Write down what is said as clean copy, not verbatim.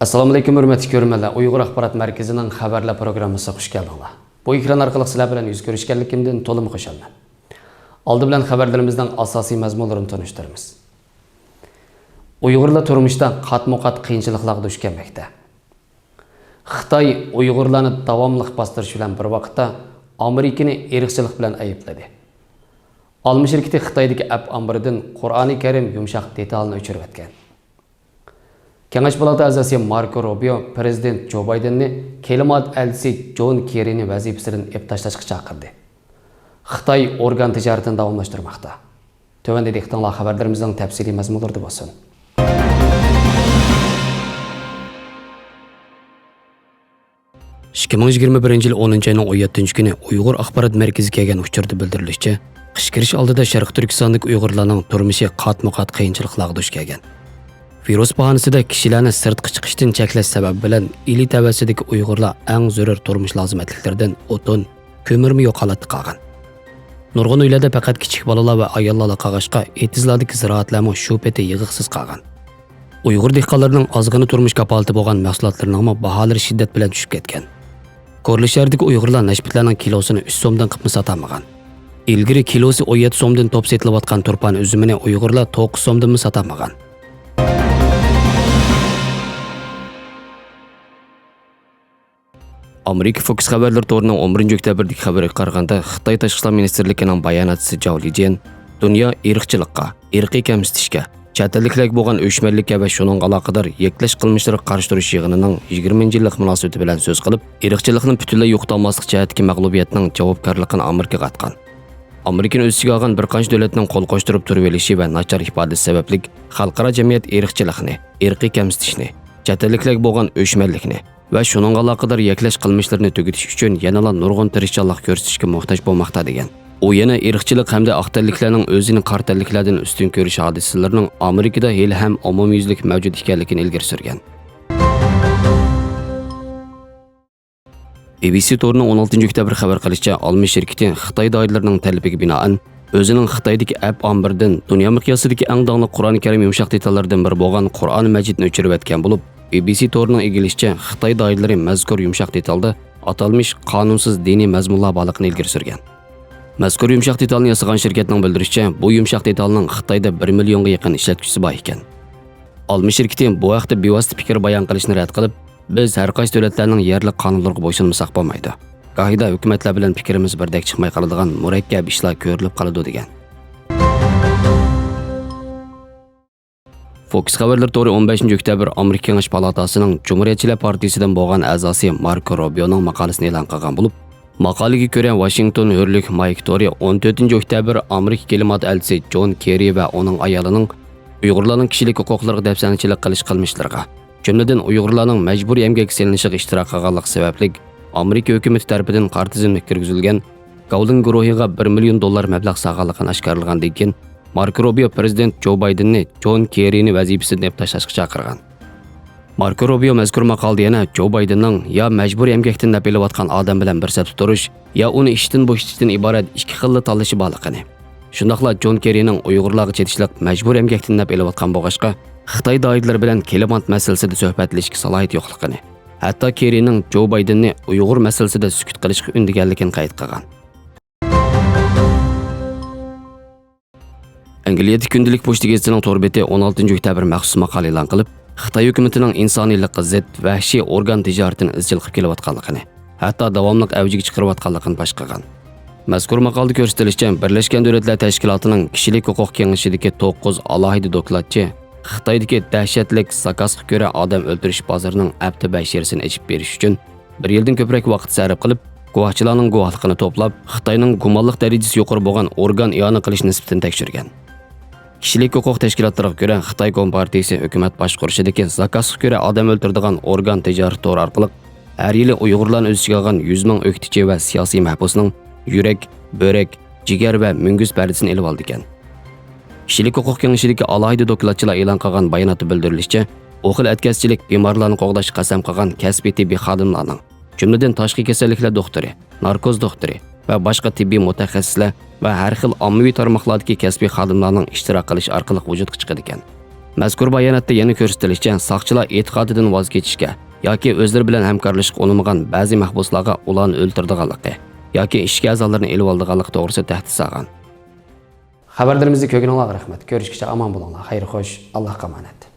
Assalamu alaykum hurmatli ko'ruvchilar. Uyg'ur axborot markazining xabarlar programmasiga xush keldinglar. Bu ekran orqali sizlar bilan yuz ko'rishganligimdan to'liq xursandman. Oldi bilan xabarlarimizning asosiy mazmunlarini tanishtiramiz. Uyg'urlar turmushda qatma-qat qiyinchiliklarga duch kelmoqda. Xitoy Uyg'urlarni davomli bostirish bilan bir vaqtda Amerikani irqchilik bilan aybladi. Olma shirkati Xitoydagi app ambiridan Qur'oni Karim yumshoq detalni o'chirib o'tgan. Kengash palata a'zosi Marco Rubio prezident Joe Bidenni kelimat elchisi John Kerryni vazifasidan olib tashlashga chaqirdi. Xitoy organ tijoratini davomlashtirmoqda. Tövəndəki ixtiyarlar xabarlarımızın təfsili məzmunları olsun. (2021 yil 10 ayning 17 kuni Uyg'ur axborot markaziga kelgan uchurda bildirilishicha, qish kirish oldida Sharq Turkistondagi Uyg'urlarning turmushi qatma-qat qiyinchiliklarga duch kelgan. Virus bahonasida kishilarni sirtqa chiqishdan cheklash sababi bilan ili tavasidagi Uyg'urlar eng zarur turmush lozimatliklaridan o'tin, ko'mirmi yo'q holatda qolgan. Nurg'un uylarda faqat kichik bolalar va ayollar qolg'ashqa, etizlardagi ziroatlarmi shu peti yig'iqsiz qolgan. Uyg'ur dehqonlarining ozg'ini turmush kapolati bo'lgan mahsulotlarning baholari shiddat bilan tushib ketgan. Korli shahridagi Uyg'urlar nashbitlarning kilosini 3 so'mdan qismi sotamagan. Ilgari kilosi 17 so'mdan top setilayotgan turpan üzümini Uyg'urlar 9 so'mdan sotamagan. Amerika Fox xabarlar torining 11 oktyabrdagi xabariga qaraganda, Xitoy Tashqi ishlar ministrligining bayonotchisi Zhao Lijian dunyo irqchilikqa, irqiy kamsitishga, chet elliklarga bo'lgan o'chmanlikka va shuning aloqador yeklash qilmishlariga qarshi turish yig'inining 20-yillik munosabati bilan so'z qilib, irqchilikni butunlay yo'qotmaslik jihatdagi mag'lubiyatning javobgarligini Amerikaga atgan. Amerikaning o'z ichiga olgan bir qancha davlatning qo'l qo'shtirib turib olishi va nachar ifodasi sababli xalqaro jamiyat irqchilikni, irqiy kamsitishni, chet elliklarga bo'lgan o'chmanlikni va shuning aloqador yeklash qilmishlarini tugatish uchun yanada nurg'un tirishchilik ko'rsatishga muhtoj bo'lmoqda degan. U yana irqchilik hamda oqtalliklarning o'zini qartalliklardan ustun ko'rish hodisalarining Amerikada hali ham umumyuzlik mavjud ekanligini ilgari surgan. BBC torining 16 oktyabr xabar qilishicha, Olma shirkati Xitoy doiralarining talabiga binoan o'zining Xitoydagi app ambiridan dunyo miqyosidagi eng dongli Qur'oni Karim yumshoq detallardan biri bo'lgan Qur'oni Majidni o'chirib o'tgan bo'lib, BBC torining egilishicha Xitoy doiralari mazkur yumshoq detalda atalmish qonunsiz diniy mazmunlar borligini ilgari surgan. Mazkur yumshoq detalni yasagan shirkatning bildirishicha, bu yumshoq detalning Xitoyda 1 millionga yaqin ishlatuvchisi bor ekan. Olma shirkati bu haqda bevosita fikr bayon qilishni rad qilib, biz har qaysi davlatlarning yerli qonunlariga bo'ysunmasak bo'lmaydi. Qoida hukumatlar bilan fikrimiz birdek chiqmay qoladigan murakkab ishlar ko'rilib qoladi degan. Fox xabarlar tori 15 oktyabr Amerika Kengash palatasining Cumhuriyetçiler Partiyasidan bo'lgan a'zosi Marco Rubioning maqolasini e'lon qilgan bo'lib, maqolaga ko'ra Washington hurlik Mike Tory 14 oktyabr Amerika kelimat elchisi John Kerry va uning ayolining Uyg'urlarning kishilik huquqlariga dafsanchilik qilish qilmishlariga, jumladan Uyg'urlarning majburiy emgak selinishiga ishtirok qilganlik sababli Amerika hukumati tomonidan qor tizimga kirgizilgan Gowling guruhiga $1 million mablag' saqlanganligini oshkorlagandan keyin Marco Rubio prezident Joe Bidenni John Kerryni vazifasidan olib tashlashga chaqirgan. Marco Rubio mazkur maqolada yana Joe Bidenning ya majburiy emgakdan napilayotgan odam bilan bir safda turish, ya uni ishdan bo'shatishdan iborat ikki xil tanlashi borligini. Shundaqla John Kerryning Uyg'urlarga chetishlik majburiy emgakdan napilayotgan bo'g'ashqa Xitoy doiralari bilan kelimat masalasida suhbatlashishga salohiyat yo'qligini, hatto Kerryning Joe Bidenni Uyg'ur masalasida sukut qilishga undiganligini qayd qilgan. Angliyadagi kundalik pochta gazetining to'rbeti 16 oktyabr maxsus maqola e'lon qilib, Xitoy hukumatining insoniylikqa zid vahshiy organ tijoratini izchil qilib kelayotganligini, hatto davomli avjiga chiqarayotganligini bash qilgan. Mazkur maqolada ko'rsatilishicha, Birlashgan Davlatlar Tashkilotining kishilik huquq kengashidagi 9 alohida dokladchi Xitoydagi dahshatlik zakazga ko'ra odam o'ldirish bozorining apti bashirsini ichib berish uchun 1 yildan ko'proq vaqt sarf qilib, guvohchilarning guvohligini to'plab, Xitoyning gumonlik darajasi yuqori bo'lgan organ iona qilish nisbatini tekshirgan. Kishilik huquq tashkilotlariga ko'ra, Xitoy Kompartiyasi hukumat boshqarishidagi zakazga ko'ra odam o'ldiradigan organ tijorat tori orqali har yili Uyg'urlarning o'z ichiga olgan 100 ming o'qituvchi va siyosiy mahbusning yurak, bo'rak, jigar va munguz pardasini olib oldi ekan. Kishilik huquq kengashidagi alohida dokladchilar e'lon qilgan bayonotda bildirilishicha, o'qil atkazchilik bemorlarni qo'g'dash qasam qilgan kasbiy tibbiy xodimlarning, jumladan tashqi kasalliklar doktori, narkoz doktori va boshqa tibbiy mutaxassislar va har xil ommaviy tarmoqlardagi kasbiy xodimlarning ishtirok qilish orqali vujudga chiqadi ekan. Mazkur bayonotda yana ko'rsatilishicha, soqchilar e'tiqodidan voz kechishga yoki o'zlari bilan hamkorlashib unamagan ba'zi mahbuslarga ularni o'ltirdiganligi yoki ishga a'zolarini elib oldiganligi to'g'risida tahdid solgan. Xabarlarimizni ko'rganingizga rahmat. Ko'rishguncha omon bo'linglar. Xayr xo'sh, Allohga omonat.